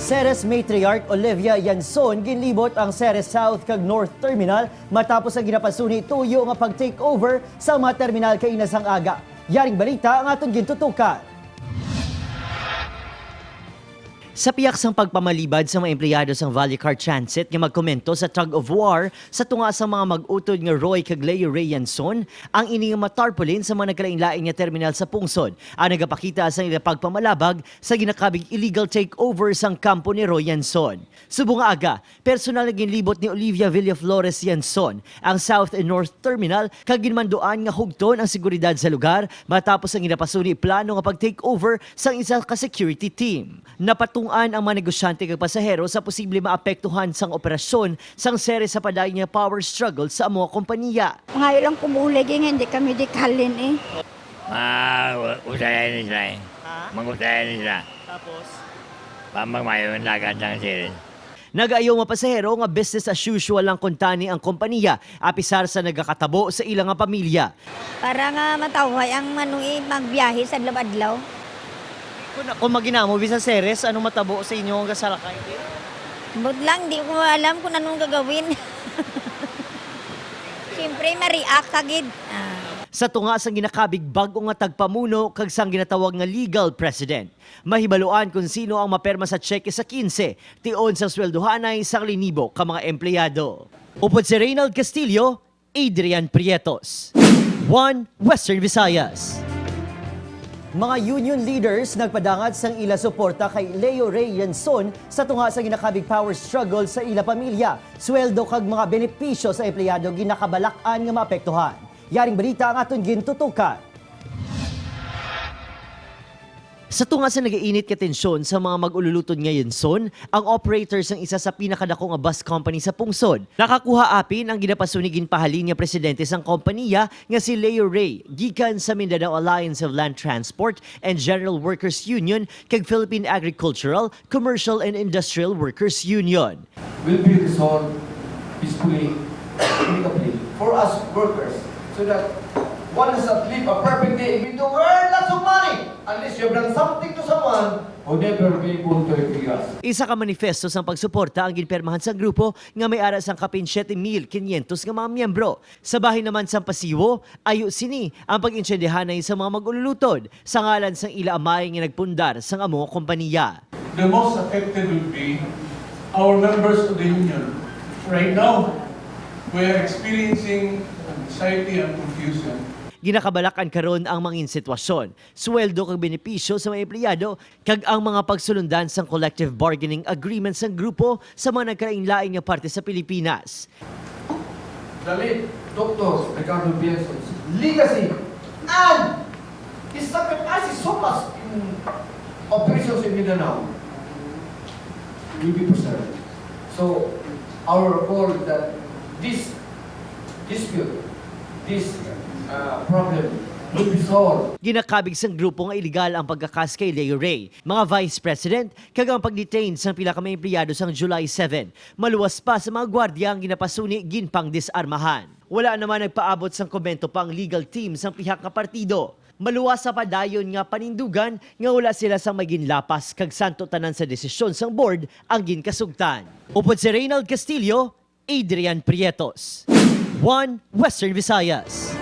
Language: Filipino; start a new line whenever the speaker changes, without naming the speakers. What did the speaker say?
Ceres Matriarch Olivia Yanson ginlibot ang Ceres South kag North Terminal matapos ang ginapasuni tuyo nga pag-takeover sa mga terminal kay inasang aga. Yaring balita ang aton gintutukan. Sa piyak sang pagpamalibad sa mga empleyado sang Vallacar Transit nga magkomento sa tug of war sa tunga sa mga mag-utod nga Roy kag Leo Ray Yanson, ang ini nga matarpaulin sa mga nagkalain-lain nga terminal sa pungsod ang nagapakita sa ilang pagpamalabag sa ginakabig illegal takeover sang kampo ni Roy Yanson. Subong aga, personal na ginlibot ni Olivia Villaflores Yanson ang South and North Terminal kag ginmanduan nga hugton ang seguridad sa lugar matapos ang ginapasuni plano nga pag-takeover sang isa ka security team. Napatungan ang mga negosyante kag pasahero sa posible maapektuhan sang operasyon sang Ceres sa paday nga power struggle sa mga kompanya.
Ngayon lang kumulig hindi kami dikalin eh.
Usayan nila eh. Mag-usayan nila.
Tapos?
Pamagmayon lagad ng Ceres.
Nag-ayaw mga pasahero nga business as usual lang kuntani ang kompanya apisar sa nagakatabo sa ilang nga pamilya.
Para nga matawhay ang manui magbiyahe sa adlaw-adlaw.
Kung maginamo sa Ceres, anong matabo sa inyo ang kasalakay?
But lang, di ko alam kung anong gagawin. Siyempre, ma-react agad.
Sa tunga sang ginakabig bago nga tagpamuno kag sang ginatawag nga legal president. Mahibaluan kung sino ang maperma sa cheque sa 15, tion sa sweldohanay sa linibo ka mga empleyado. Upod si Reynald Castillo, Adrian Prietos. 1 Western Visayas. Mga union leaders nagpadangat sang ila suporta kay Leo Ray Yanson sa tunga sa ginakabig power struggle sa ila pamilya. Sweldo kag mga benepisyo sa empleyado ginakabalak-an nga maapektuhan. Yaring balita ang aton gintutukan. Sa tunga sa nagainit ka tensyon sa mga mag-ululutod nga Yanson, ang operators ng isa sa pinakadako nga bus company sa pungsod. Nakakuha apin ang ginapasuni ginpahalin nga presidente sang kompanya nga si Leo Ray, gikan sa Mindanao Alliance of Land Transport and General Workers Union kag Philippine Agricultural, Commercial and Industrial Workers Union.
Will be resolved peacefully, amicably for us workers so that one does not live a perfect day. We do earn lots of money. Unless you bring something to someone who never be able to repay us.
Isa ka manifesto sang pagsuporta ang ginpermahan sa grupo nga may ara sang kapin 7,500 nga mga miyembro. Sa bahin naman sang pasiwo, ayo sini ang pag-insyendehanay sa mga mag-ululutod sa ngalan sang ila amay nga nagpundar sang amo kompanya.
The most affected will be our members of the union. Right now, we are experiencing anxiety and confusion.
Ginakabalakan karon ang mga sitwasyon, sweldo kag benepisyo sa mga empleyado kag ang mga pagsulundan sang collective bargaining agreement sang grupo sa mga nagkalain-lain nga parte sa Pilipinas.
The late Dr. Ricardo Villa's legacy and his sacrifice so much in operations in Mindanao will be preserved. So our call is that this dispute, this problem will be solved.
Ginakabig sang grupo nga iligal ang pagkakas kay Leo Ray, mga vice president, kag ang pag-detain sang pila ka mga empleyado sang July 7. Maluwas pa sa mga gwardiya ang ginapasuni ginpang disarmahan. Wala naman nagpaabot sang komento pa ang legal team sang pihak nga partido. Maluwas sa padayon nga panindugan nga wala sila sang maginlapas kag santo tanan sa desisyon sang board ang ginkasugtan. Upod si Reynald Castillo, Adrian Prietos. 1 Western Visayas.